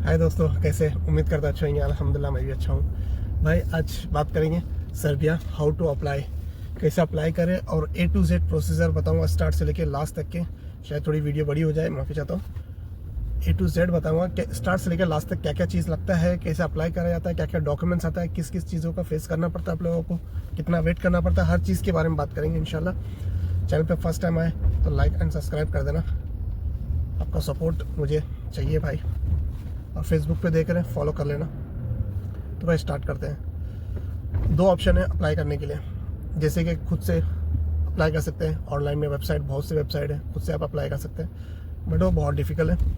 हाय दोस्तों, कैसे? उम्मीद करता अच्छा होंगे। अल्हम्दुलिल्लाह मैं भी अच्छा हूँ। भाई आज बात करेंगे सर्बिया, हाउ टू अप्लाई, कैसे अप्लाई करें और A to Z प्रोसीजर बताऊँगा स्टार्ट से लेकर लास्ट तक के। शायद थोड़ी वीडियो बड़ी हो जाए, माफ़ी चाहता हूँ। A to Z बताऊँगा कि स्टार्ट से लेकर लास्ट तक क्या क्या चीज़ लगता है, कैसे अप्लाई करा जाता है, क्या क्या डॉक्यूमेंट्स आता है, किस किस चीज़ों का फेस करना पड़ता है आप लोगों को, कितना वेट करना पड़ता है, हर चीज़ के बारे में बात करेंगे इंशाल्लाह। चैनल पे फर्स्ट टाइम आए तो लाइक एंड सब्सक्राइब कर देना, आपका सपोर्ट मुझे चाहिए भाई। और फेसबुक पे देख रहे हैं, फॉलो कर लेना। तो भाई स्टार्ट करते हैं। दो ऑप्शन है अप्लाई करने के लिए। जैसे कि खुद से अप्लाई कर सकते हैं, ऑनलाइन में वेबसाइट, बहुत सी वेबसाइट है, खुद से आप अप्लाई कर सकते हैं, बट वो बहुत डिफ़िकल्ट है।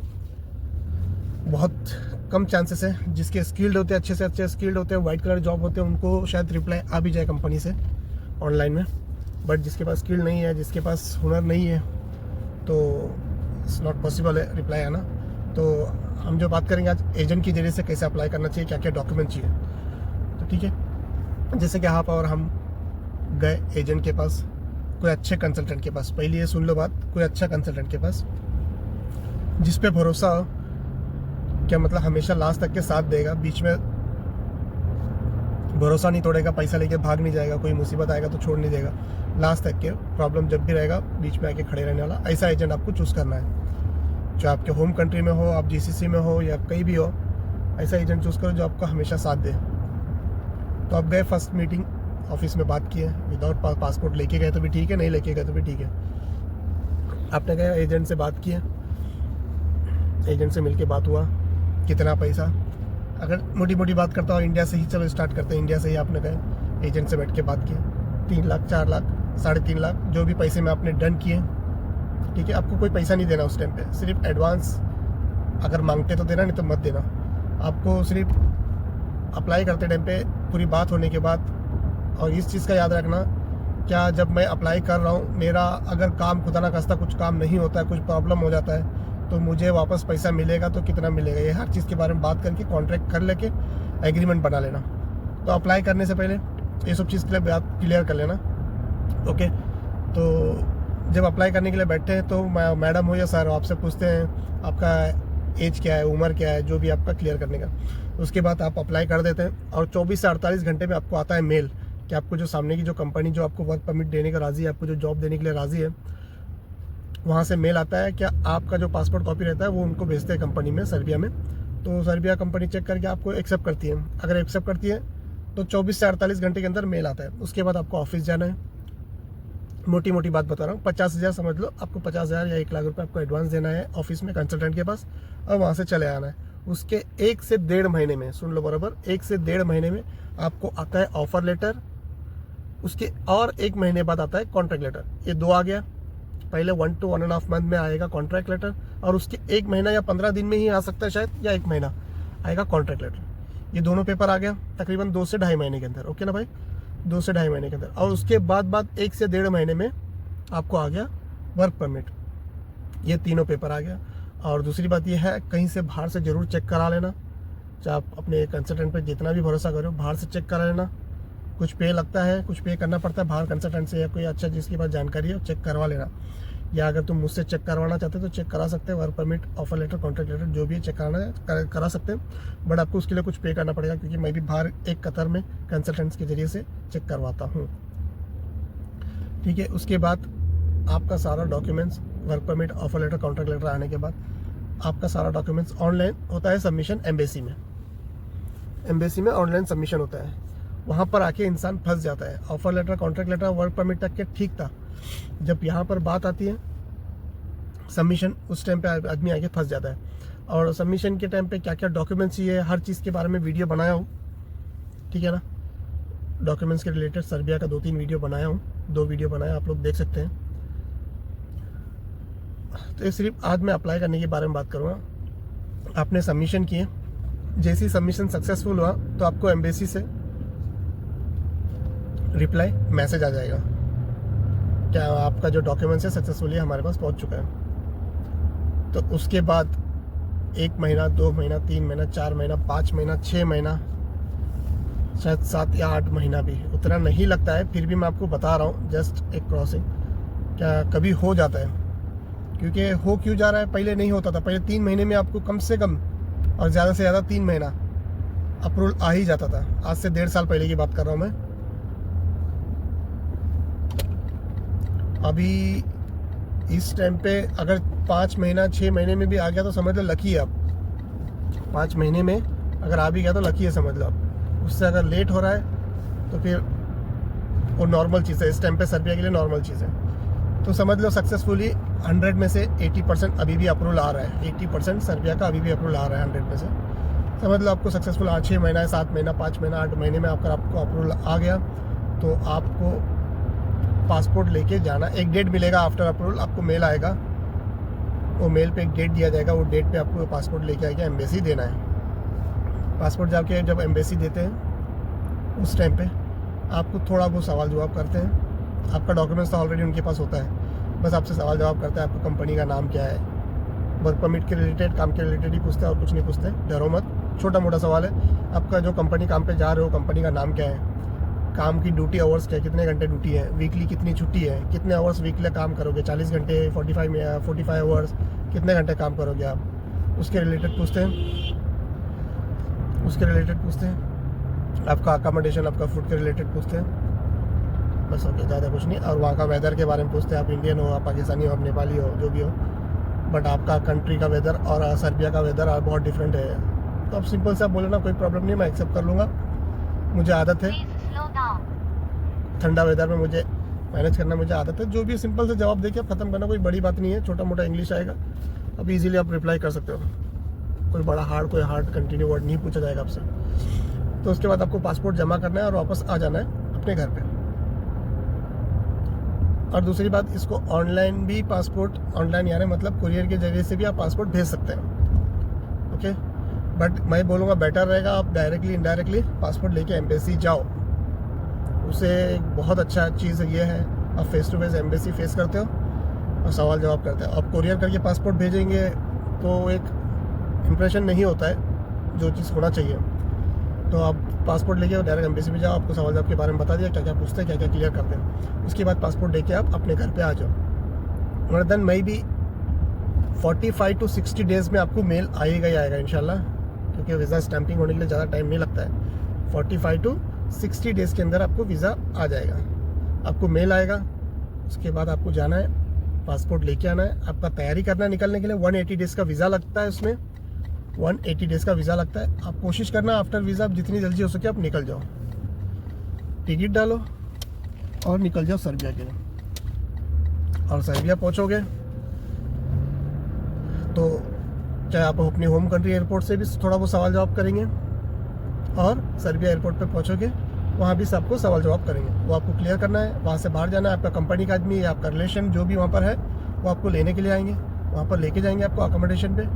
बहुत कम चांसेस है। जिसके स्किल्ड होते हैं, अच्छे से अच्छे स्किल्ड होते हैं, वाइट कलर जॉब होते हैं, उनको शायद रिप्लाई आ भी जाए कंपनी से ऑनलाइन में। बट जिसके पास स्किल नहीं है, जिसके पास हुनर नहीं है, तो इट्स नॉट पॉसिबल है रिप्लाई आना। तो हम जो बात करेंगे आज, एजेंट के जरिए से कैसे अप्लाई करना चाहिए, क्या क्या डॉक्यूमेंट चाहिए। तो ठीक है, जैसे कि यहाँ पर हम गए एजेंट के पास, कोई अच्छे कंसल्टेंट के पास। पहले ये सुन लो बात, कोई अच्छा कंसल्टेंट के पास जिस पे भरोसा हो, क्या मतलब हमेशा लास्ट तक के साथ देगा, बीच में भरोसा नहीं तोड़ेगा, पैसा लेके भाग नहीं जाएगा, कोई मुसीबत आएगा तो छोड़ नहीं देगा, लास्ट तक के प्रॉब्लम जब भी रहेगा बीच में आके खड़े रहने वाला, ऐसा एजेंट आपको चूज़ करना है। जो आपके होम कंट्री में हो, आप GCC में हो या कहीं भी हो, ऐसा एजेंट चूज़ करो जो आपका हमेशा साथ दे। तो आप गए, फर्स्ट मीटिंग ऑफिस में बात किए, विदाउट पासपोर्ट लेके गए तो भी ठीक है, नहीं लेके गए तो भी ठीक है। आपने गए एजेंट से बात किए, एजेंट से मिलके बात हुआ, कितना पैसा, अगर मोटी मोटी बात करता हूँ इंडिया से ही, चलो स्टार्ट करते हैं इंडिया से ही। आपने गए एजेंट से बैठ के बात की, 3 लाख 4 लाख 3.5 लाख जो भी पैसे में आपने डन किए, ठीक है। आपको कोई पैसा नहीं देना उस टाइम पे, सिर्फ एडवांस अगर मांगते तो देना, नहीं तो मत देना। आपको सिर्फ अप्लाई करते टाइम पे पूरी बात होने के बाद, और इस चीज़ का याद रखना, क्या जब मैं अप्लाई कर रहा हूँ, मेरा अगर काम खुदा ना खास्ता कुछ काम नहीं होता है, कुछ प्रॉब्लम हो जाता है, तो मुझे वापस पैसा मिलेगा तो कितना मिलेगा, ये हर चीज़ के बारे में बात करके कॉन्ट्रैक्ट कर लेके एग्रीमेंट बना लेना। तो अप्लाई करने से पहले ये सब चीज़ के लिए बात क्लियर कर लेना, ओके। तो जब अप्लाई करने के लिए बैठते हैं तो मैडम हो या सर हो, आपसे पूछते हैं आपका एज क्या है, उम्र क्या है, जो भी आपका क्लियर करने का। उसके बाद आप अप्लाई कर देते हैं और 24 से 48 घंटे में आपको आता है मेल कि आपको जो सामने की जो कंपनी जो आपको वर्क परमिट देने का राज़ी है, आपको जो जॉब देने के लिए राज़ी है, वहाँ से मेल आता है। क्या आपका जो पासपोर्ट कॉपी रहता है वो उनको भेजते हैं कंपनी में, सर्बिया में। तो सर्बिया कंपनी चेक करके आपको एक्सेप्ट करती है। अगर एक्सेप्ट करती है तो 24 से 48 घंटे के अंदर मेल आता है। उसके बाद आपको ऑफिस जाना है। मोटी मोटी बात बता रहा हूँ, 50,000 समझ लो, आपको 50,000 या 1 लाख रुपये आपको एडवांस देना है ऑफिस में कंसल्टेंट के पास, और वहाँ से चले आना है। उसके 1 से 1.5 महीने में, सुन लो बराबर, 1 से 1.5 महीने में आपको आता है ऑफर लेटर। उसके और 1 महीने बाद आता है कॉन्ट्रैक्ट लेटर। ये 2 आ गया। पहले 1 to 1.5 मंथ में आएगा कॉन्ट्रैक्ट लेटर, और उसके 1 महीना या 15 दिन में ही आ सकता है शायद, या 1 महीना आएगा कॉन्ट्रैक्ट लेटर। ये दोनों पेपर आ गया तकरीबन 2 से 2.5 महीने के अंदर, ओके ना भाई, 2 से 2.5 महीने के अंदर। और उसके बाद 1 से 1.5 महीने में आपको आ गया वर्क परमिट। ये तीनों पेपर आ गया। और दूसरी बात ये है, कहीं से बाहर से ज़रूर चेक करा लेना, चाहे आप अपने कंसल्टेंट पे जितना भी भरोसा करो, बाहर से चेक करा लेना। कुछ पे लगता है, कुछ पे करना पड़ता है बाहर कंसल्टेंट से, या कोई अच्छा जिसके पास जानकारी है चेक करवा लेना। या अगर तुम मुझसे चेक करवाना चाहते हो तो चेक करा सकते हैं, work permit, offer letter, contract letter, जो भी चेक कराना है करा सकते हैं। बट आपको उसके लिए कुछ पे करना पड़ेगा, क्योंकि मैं भी बाहर एक कतर में कंसल्टेंट्स के जरिए से चेक करवाता हूँ, ठीक है। उसके बाद आपका सारा documents, work permit, offer letter, contract letter आने के बाद आपका सारा डॉक्यूमेंट्स ऑनलाइन होता है सबमिशन एम्बेसी में। एम्बेसी में ऑनलाइन सबमिशन होता है, वहाँ पर आके इंसान फंस जाता है। Offer letter, contract letter, work permit तक के ठीक था, जब यहाँ पर बात आती है सबमिशन, उस टाइम पे आदमी आके फंस जाता है। और सबमिशन के टाइम पे क्या क्या डॉक्यूमेंट्स चाहिए, हर चीज़ के बारे में वीडियो बनाया हूँ, ठीक है ना। डॉक्यूमेंट्स के रिलेटेड सर्बिया का 2-3 वीडियो बनाया हूँ, 2 वीडियो बनाया, आप लोग देख सकते हैं। तो ये सिर्फ आज मैं अप्लाई करने के बारे में बात करूँगा। आपने सबमिशन किए, जैसे ही सबमिशन सक्सेसफुल हुआ तो आपको एम्बेसी से रिप्लाई मैसेज आ जाएगा, क्या आपका जो डॉक्यूमेंट्स है सक्सेसफुली हमारे पास पहुंच चुका है। तो उसके बाद 1 महीना, 2 महीना, 3 महीना, 4 महीना, 5 महीना, 6 महीना, शायद 7 या 8 महीना भी उतना नहीं लगता है, फिर भी मैं आपको बता रहा हूँ, जस्ट एक क्रॉसिंग क्या कभी हो जाता है। क्योंकि हो क्यों जा रहा है, पहले नहीं होता था। पहले 3 महीने में आपको कम से कम और ज़्यादा से ज़्यादा 3 महीना अप्रूवल आ ही जाता था। आज से 1.5 साल पहले की बात कर रहा हूँ मैं। अभी इस टाइम पे अगर 5 महीना 6 महीने में भी आ गया तो समझ लो लकी है आप। 5 महीने में अगर आ भी गया तो लकी है समझ लो आप। उससे अगर लेट हो रहा है तो फिर वो नॉर्मल चीज़ है, इस टाइम पे सर्बिया के लिए नॉर्मल चीज़ है। तो समझ लो सक्सेसफुली 100 में से 80% अभी भी अप्रूवल आ रहा है। 80% सर्बिया का अभी भी अप्रूवल आ रहा है 100 में से। समझ लो आपको सक्सेसफुल 6 महीना 7 महीना 5 महीना 8 महीने में आपको अप्रूवल आ गया तो आपको पासपोर्ट लेके जाना। एक डेट मिलेगा आफ्टर अप्रूवल, आपको मेल आएगा, वो मेल पे एक डेट दिया जाएगा, वो डेट पे आपको पासपोर्ट लेके आएगा, एम्बेसी देना है। पासपोर्ट जाके जब एम्बेसी देते हैं उस टाइम पे आपको थोड़ा बहुत सवाल जवाब करते हैं। आपका डॉक्यूमेंट्स तो ऑलरेडी उनके पास होता है, बस आपसे सवाल जवाब करते हैं। आपको कंपनी का नाम क्या है, वर्क परमिट के रिलेटेड, काम के रिलेटेड ही पूछते हैं और कुछ नहीं पूछते। डरो मत, छोटा मोटा सवाल है। आपका जो कंपनी काम पे जा रहे हो कंपनी का नाम क्या है, काम की ड्यूटी आवर्स क्या है, कितने घंटे ड्यूटी है, वीकली कितनी छुट्टी है, कितने आवर्स वीकली काम करोगे, 40 घंटे 45 आवर्स, कितने घंटे काम करोगे आप, उसके रिलेटेड पूछते हैं। आपका अकोमोडेशन, आपका फूड के रिलेटेड पूछते हैं, बस ओके, ज़्यादा कुछ नहीं। और वहाँ का वेदर के बारे में पूछते हैं। आप इंडियन हो, आप पाकिस्तानी हो, आप नेपाली हो, जो भी हो, बट आपका कंट्री का वेदर और सर्बिया का वेदर बहुत डिफरेंट है। तो आप सिंपल से आप बोले ना, कोई प्रॉब्लम नहीं, मैं एक्सेप्ट कर लूँगा, मुझे आदत है। ठंडा वेदर में मुझे मैनेज करना मुझे आदत है। जो भी सिंपल से जवाब देके आप ख़त्म करना, कोई बड़ी बात नहीं है, छोटा मोटा इंग्लिश आएगा, अब इजीली आप रिप्लाई कर सकते हो। कोई बड़ा कोई हार्ड कंटिन्यू वर्ड नहीं पूछा जाएगा आपसे। तो उसके बाद आपको पासपोर्ट जमा करना है और वापस आ जाना है अपने घर पे। और दूसरी बात, इसको ऑनलाइन भी पासपोर्ट, ऑनलाइन यानी मतलब कुरियर के जरिए से भी आप पासपोर्ट भेज सकते हैं, ओके। बट मैं बोलूँगा बेटर रहेगा आप डायरेक्टली इनडायरेक्टली पासपोर्ट लेके एम्बेसी जाओ। उसे एक बहुत अच्छा चीज़ ये है, आप face to face embassy face करते हो और सवाल जवाब करते हो। आप कुरियर करके पासपोर्ट भेजेंगे तो एक इम्प्रेशन नहीं होता है जो चीज़ होना चाहिए। तो आप पासपोर्ट लेके डायरेक्ट एम्बेसी में जाओ, आपको सवाल जवाब के बारे में बता दिया, क्या क्या पूछते हैं, क्या क्या क्लियर करते हैं। उसके बाद पासपोर्ट लेके आप अपने घर पे आ जाओ। और देन मई भी 45 to 60 डेज़ में आपको मेल आएगा ही आएगा इंशाल्लाह, क्योंकि वीज़ा स्टैंपिंग होने के लिए ज़्यादा टाइम नहीं लगता है। 45 to 60 डेज़ के अंदर आपको वीज़ा आ जाएगा, आपको मेल आएगा। उसके बाद आपको जाना है, पासपोर्ट लेके आना है, आपका तैयारी करना है निकलने के लिए। 180 डेज़ का वीज़ा लगता है उसमें, 180 डेज़ का वीज़ा लगता है। आप कोशिश करना आफ्टर वीज़ा आप जितनी जल्दी हो सके आप निकल जाओ, टिकट डालो और निकल जाओ सर्बिया के लिए। और सर्बिया पहुँचोगे तो चाहे आप अपनी होम कंट्री एयरपोर्ट से भी थोड़ा बहुत सवाल जवाब करेंगे, और सर्बिया एयरपोर्ट पे पहुँचोगे वहाँ भी सबको सवाल जवाब करेंगे। वो आपको क्लियर करना है, वहाँ से बाहर जाना है। आपका कंपनी का आदमी या आपका रिलेशन जो भी वहाँ पर है वो आपको लेने के लिए आएंगे, वहाँ पर लेके जाएंगे आपको अकोमोडेशन पे,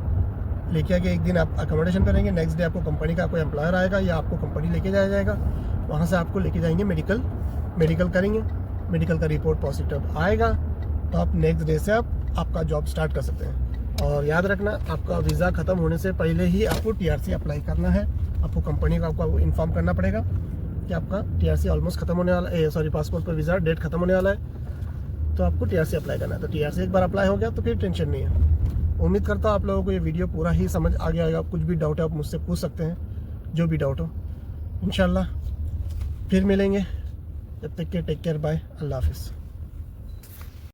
लेके आके एक दिन आप अकोमोडेशन पे रहेंगे। नेक्स्ट डे आपको कंपनी का कोई एम्प्लॉयर आएगा या आपको कंपनी लेके जाया जाएगा, वहाँ से आपको लेके जाएंगे, मेडिकल करेंगे। मेडिकल का रिपोर्ट पॉजिटिव आएगा तो आप नेक्स्ट डे से आपका जॉब स्टार्ट कर सकते हैं। और याद रखना, आपका वीज़ा ख़त्म होने से पहले ही आपको TRC अप्लाई करना है। आपको कंपनी का आपको इन्फॉर्म करना पड़ेगा कि आपका TRC ऑलमोस्ट खत्म होने वाला है, पासपोर्ट पर वीज़ा डेट खत्म होने वाला है, तो आपको TRC अप्लाई करना है। तो TRC एक बार अप्लाई हो गया तो फिर टेंशन नहीं है। उम्मीद करता हूँ आप लोगों को ये वीडियो पूरा ही समझ आ गया होगा। कुछ भी डाउट है आप मुझसे पूछ सकते हैं, जो भी डाउट हो। इंशाल्लाह फिर मिलेंगे, जब तक के टेक केयर, बाय, अल्लाह हाफिज़।